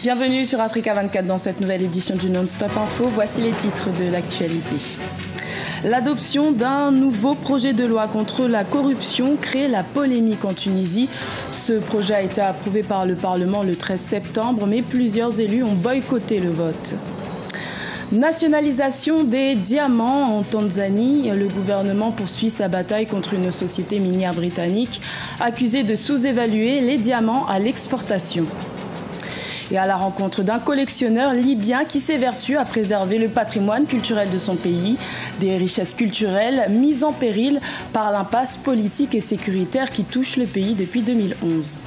Bienvenue sur Africa 24 dans cette nouvelle édition du Non-Stop Info. Voici les titres de l'actualité. L'adoption d'un nouveau projet de loi contre la corruption crée la polémique en Tunisie. Ce projet a été approuvé par le Parlement le 13 septembre, mais plusieurs élus ont boycotté le vote. Nationalisation des diamants en Tanzanie. Le gouvernement poursuit sa bataille contre une société minière britannique accusée de sous-évaluer les diamants à l'exportation. Et à la rencontre d'un collectionneur libyen qui s'évertue à préserver le patrimoine culturel de son pays, des richesses culturelles mises en péril par l'impasse politique et sécuritaire qui touche le pays depuis 2011.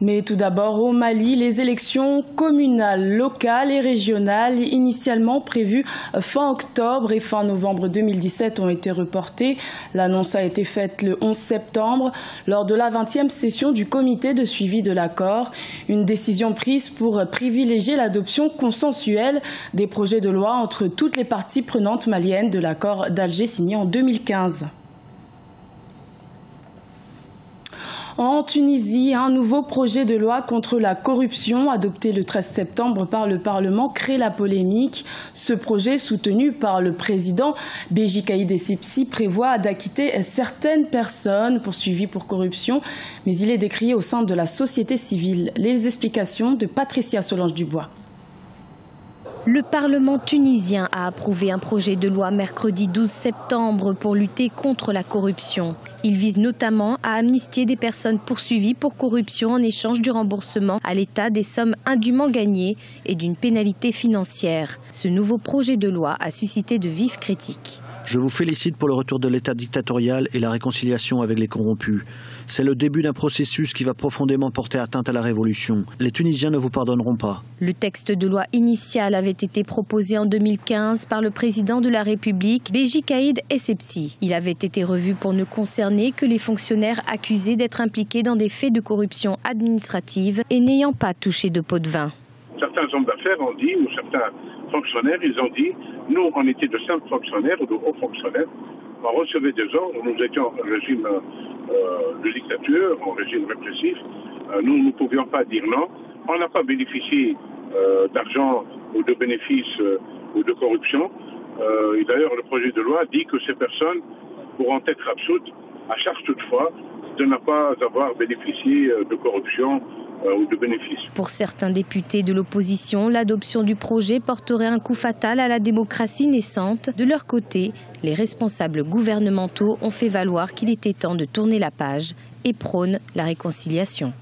Mais tout d'abord, au Mali, les élections communales, locales et régionales, initialement prévues fin octobre et fin novembre 2017, ont été reportées. L'annonce a été faite le 11 septembre lors de la 20e session du comité de suivi de l'accord. Une décision prise pour privilégier l'adoption consensuelle des projets de loi entre toutes les parties prenantes maliennes de l'accord d'Alger signé en 2015. En Tunisie, un nouveau projet de loi contre la corruption adopté le 13 septembre par le Parlement crée la polémique. Ce projet, soutenu par le président Béji Caïd Essebsi, prévoit d'acquitter certaines personnes poursuivies pour corruption, mais il est décrié au sein de la société civile. Les explications de Patricia Solange-Dubois. Le Parlement tunisien a approuvé un projet de loi mercredi 12 septembre pour lutter contre la corruption. Il vise notamment à amnistier des personnes poursuivies pour corruption en échange du remboursement à l'État des sommes indûment gagnées et d'une pénalité financière. Ce nouveau projet de loi a suscité de vives critiques. Je vous félicite pour le retour de l'État dictatorial et la réconciliation avec les corrompus. C'est le début d'un processus qui va profondément porter atteinte à la révolution. Les Tunisiens ne vous pardonneront pas. Le texte de loi initial avait été proposé en 2015 par le président de la République, Béji Caïd Essebsi. Il avait été revu pour ne concerner que les fonctionnaires accusés d'être impliqués dans des faits de corruption administrative et n'ayant pas touché de pot de vin. Certains hommes d'affaires ont dit, ou certains fonctionnaires, ils ont dit, nous on était de simples fonctionnaires ou de hauts fonctionnaires, on recevait des ordres, nous étions en régime de dictature, en régime répressif, nous ne pouvions pas dire non, on n'a pas bénéficié d'argent ou de bénéfices ou de corruption, et d'ailleurs le projet de loi dit que ces personnes pourront être absoutes, à charge toutefois de ne pas avoir bénéficié de corruption ou de bénéfices. Pour certains députés de l'opposition, l'adoption du projet porterait un coup fatal à la démocratie naissante. De leur côté, les responsables gouvernementaux ont fait valoir qu'il était temps de tourner la page et prônent la réconciliation.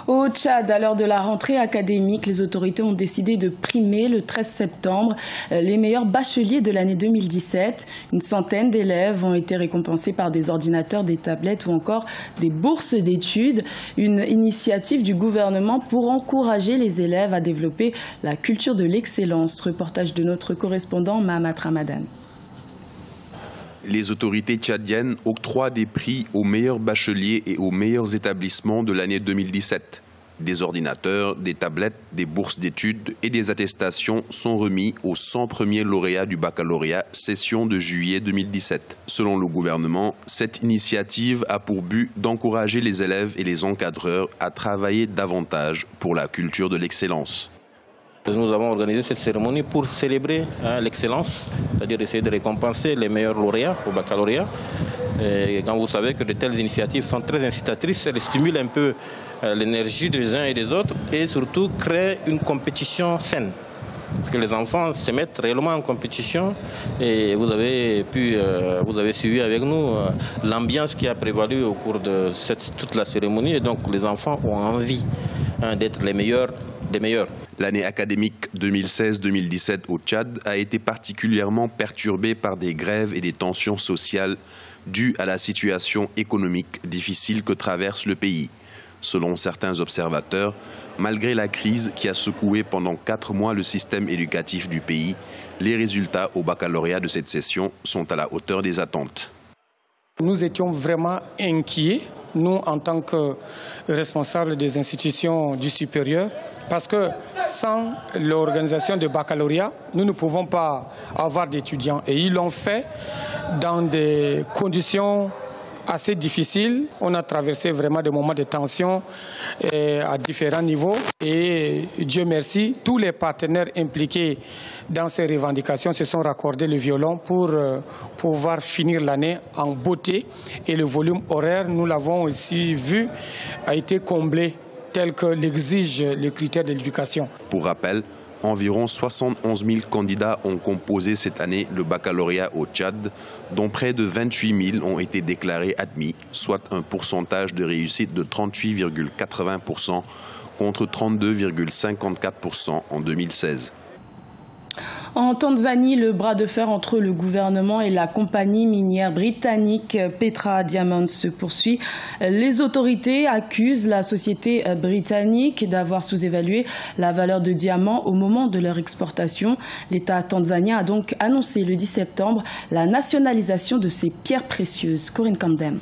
Au Tchad, à l'heure de la rentrée académique, les autorités ont décidé de primer le 13 septembre les meilleurs bacheliers de l'année 2017. Une centaine d'élèves ont été récompensés par des ordinateurs, des tablettes ou encore des bourses d'études. Une initiative du gouvernement pour encourager les élèves à développer la culture de l'excellence. Reportage de notre correspondant Mahamat Ramadan. Les autorités tchadiennes octroient des prix aux meilleurs bacheliers et aux meilleurs établissements de l'année 2017. Des ordinateurs, des tablettes, des bourses d'études et des attestations sont remis aux 100 premiers lauréats du baccalauréat session de juillet 2017. Selon le gouvernement, cette initiative a pour but d'encourager les élèves et les encadreurs à travailler davantage pour la culture de l'excellence. Nous avons organisé cette cérémonie pour célébrer l'excellence, c'est-à-dire essayer de récompenser les meilleurs lauréats au baccalauréat. Et quand vous savez que de telles initiatives sont très incitatrices, elles stimulent un peu l'énergie des uns et des autres et surtout créent une compétition saine. Parce que les enfants se mettent réellement en compétition et vous avez suivi avec nous l'ambiance qui a prévalu au cours de toute la cérémonie et donc les enfants ont envie d'être les meilleurs des meilleurs. L'année académique 2016-2017 au Tchad a été particulièrement perturbée par des grèves et des tensions sociales dues à la situation économique difficile que traverse le pays. Selon certains observateurs, malgré la crise qui a secoué pendant 4 mois le système éducatif du pays, les résultats au baccalauréat de cette session sont à la hauteur des attentes. Nous étions vraiment inquiets, nous en tant que responsables des institutions du supérieur, parce que sans l'organisation de baccalauréat, nous ne pouvons pas avoir d'étudiants. Et ils l'ont fait dans des conditions assez difficile. On a traversé vraiment des moments de tension à différents niveaux. Et Dieu merci, tous les partenaires impliqués dans ces revendications se sont raccordés le violon pour pouvoir finir l'année en beauté. Et le volume horaire, nous l'avons aussi vu, a été comblé tel que l'exige le critère de l'éducation. Pour rappel, environ 71 000 candidats ont composé cette année le baccalauréat au Tchad, dont près de 28 000 ont été déclarés admis, soit un pourcentage de réussite de 38,80% contre 32,54% en 2016. En Tanzanie, le bras de fer entre le gouvernement et la compagnie minière britannique Petra Diamonds se poursuit. Les autorités accusent la société britannique d'avoir sous-évalué la valeur de diamants au moment de leur exportation. L'État tanzanien a donc annoncé le 10 septembre la nationalisation de ces pierres précieuses. Corinne Kandem.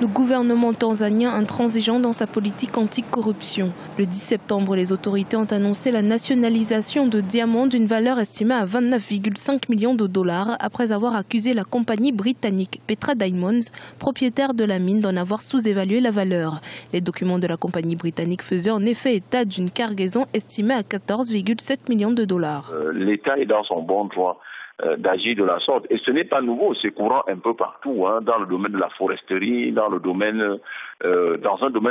Le gouvernement tanzanien intransigeant dans sa politique anti-corruption. Le 10 septembre, les autorités ont annoncé la nationalisation de diamants d'une valeur estimée à 29,5 millions de dollars après avoir accusé la compagnie britannique Petra Diamonds, propriétaire de la mine, d'en avoir sous-évalué la valeur. Les documents de la compagnie britannique faisaient en effet état d'une cargaison estimée à 14,7 millions de dollars. L'État est dans son bon droit d'agir de la sorte. Et ce n'est pas nouveau, c'est courant un peu partout, dans le domaine de la foresterie, dans un domaine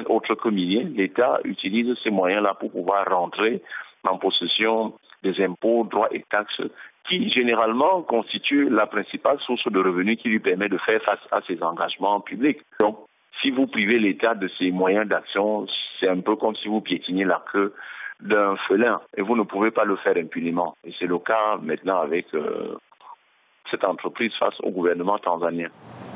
autre que minier. L'État utilise ces moyens-là pour pouvoir rentrer en possession des impôts, droits et taxes qui généralement constituent la principale source de revenus qui lui permet de faire face à ses engagements publics. Donc, si vous privez l'État de ses moyens d'action, c'est un peu comme si vous piétiniez la queue d'un félin et vous ne pouvez pas le faire impunément. Et c'est le cas maintenant avec cette entreprise face au gouvernement tanzanien.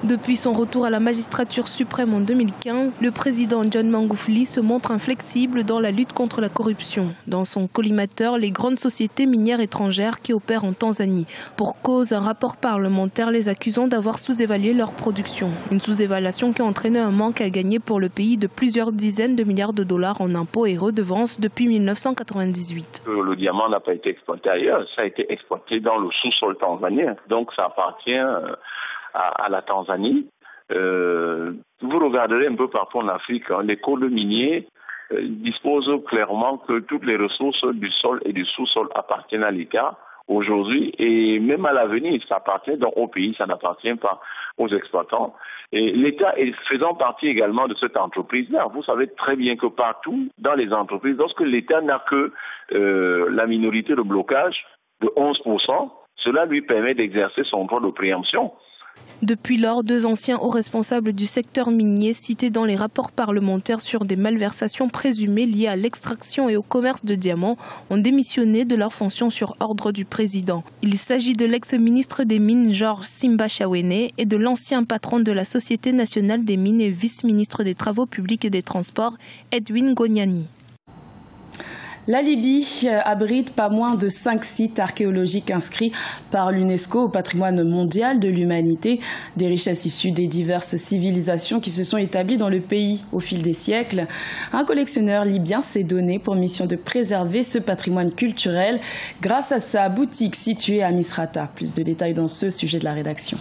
Depuis son retour à la magistrature suprême en 2015, le président John Magufuli se montre inflexible dans la lutte contre la corruption. Dans son collimateur, les grandes sociétés minières étrangères qui opèrent en Tanzanie. Pour cause, un rapport parlementaire les accusant d'avoir sous-évalué leur production. Une sous-évaluation qui a entraîné un manque à gagner pour le pays de plusieurs dizaines de milliards de dollars en impôts et redevances depuis 1998. Le diamant n'a pas été exploité ailleurs, ça a été exploité dans le sous-sol tanzanien. Donc ça appartient à la Tanzanie. Vous regarderez un peu partout en Afrique, les codes miniers disposent clairement que toutes les ressources du sol et du sous-sol appartiennent à l'État aujourd'hui et même à l'avenir, ça appartient donc au pays, ça n'appartient pas aux exploitants. Et l'État est faisant partie également de cette entreprise-là. Vous savez très bien que partout dans les entreprises, lorsque l'État n'a que la minorité de blocage de 11%, cela lui permet d'exercer son droit de préemption. Depuis lors, 2 anciens hauts responsables du secteur minier cités dans les rapports parlementaires sur des malversations présumées liées à l'extraction et au commerce de diamants ont démissionné de leurs fonctions sur ordre du président. Il s'agit de l'ex-ministre des Mines Georges Simbachawene et de l'ancien patron de la Société nationale des mines et vice-ministre des Travaux publics et des Transports, Edwin Gonyani. La Libye abrite pas moins de 5 sites archéologiques inscrits par l'UNESCO au patrimoine mondial de l'humanité, des richesses issues des diverses civilisations qui se sont établies dans le pays au fil des siècles. Un collectionneur libyen s'est donné pour mission de préserver ce patrimoine culturel grâce à sa boutique située à Misrata. Plus de détails dans ce sujet de la rédaction.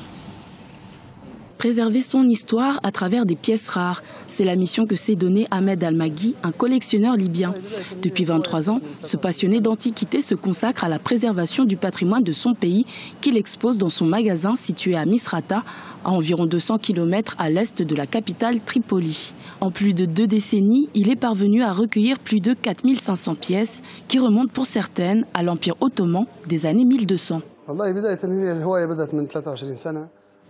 Préserver son histoire à travers des pièces rares. C'est la mission que s'est donnée Ahmed Al-Maghi, un collectionneur libyen. Depuis 23 ans, ce passionné d'antiquité se consacre à la préservation du patrimoine de son pays qu'il expose dans son magasin situé à Misrata, à environ 200 km à l'est de la capitale Tripoli. En plus de 2 décennies, il est parvenu à recueillir plus de 4500 pièces qui remontent pour certaines à l'Empire ottoman des années 1200.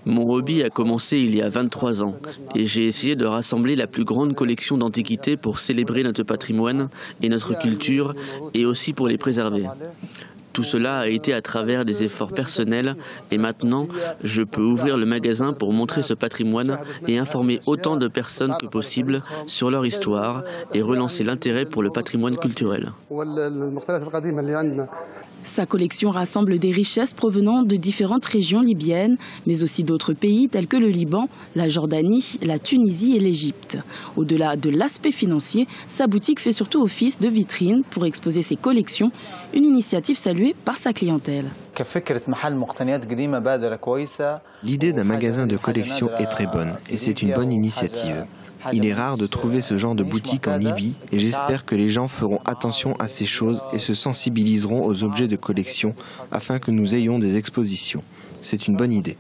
Mon hobby a commencé il y a 23 ans et j'ai essayé de rassembler la plus grande collection d'antiquités pour célébrer notre patrimoine et notre culture et aussi pour les préserver. Tout cela a été à travers des efforts personnels et maintenant je peux ouvrir le magasin pour montrer ce patrimoine et informer autant de personnes que possible sur leur histoire et relancer l'intérêt pour le patrimoine culturel. Sa collection rassemble des richesses provenant de différentes régions libyennes, mais aussi d'autres pays tels que le Liban, la Jordanie, la Tunisie et l'Égypte. Au-delà de l'aspect financier, sa boutique fait surtout office de vitrine pour exposer ses collections, une initiative saluée salué par sa clientèle. L'idée d'un magasin de collection est très bonne et c'est une bonne initiative. Il est rare de trouver ce genre de boutique en Libye et j'espère que les gens feront attention à ces choses et se sensibiliseront aux objets de collection afin que nous ayons des expositions. C'est une bonne idée.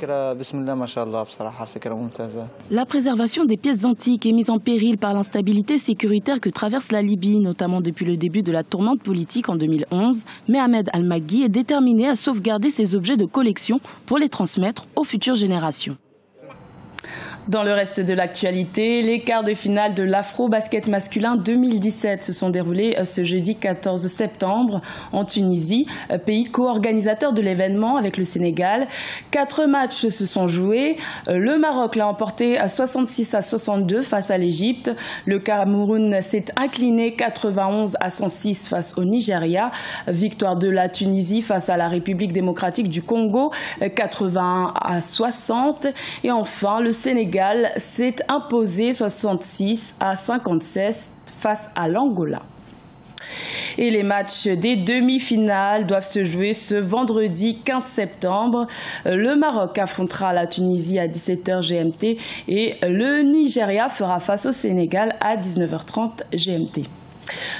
La préservation des pièces antiques est mise en péril par l'instabilité sécuritaire que traverse la Libye, notamment depuis le début de la tourmente politique en 2011. Mais Ahmed Al-Maghi est déterminé à sauvegarder ces objets de collection pour les transmettre aux futures générations. Dans le reste de l'actualité, les quarts de finale de l'Afro-Basket masculin 2017 se sont déroulés ce jeudi 14 septembre en Tunisie, pays co-organisateur de l'événement avec le Sénégal. 4 matchs se sont joués. Le Maroc l'a emporté à 66-62 face à l'Égypte. Le Cameroun s'est incliné 91-106 face au Nigeria. Victoire de la Tunisie face à la République démocratique du Congo, 81-60. Et enfin, le Sénégal s'est imposé 66-56 face à l'Angola. Et les matchs des demi-finales doivent se jouer ce vendredi 15 septembre. Le Maroc affrontera la Tunisie à 17h GMT et le Nigeria fera face au Sénégal à 19h30 GMT.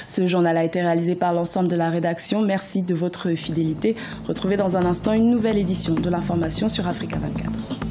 Ce journal a été réalisé par l'ensemble de la rédaction. Merci de votre fidélité. Retrouvez dans un instant une nouvelle édition de l'information sur Africa 24.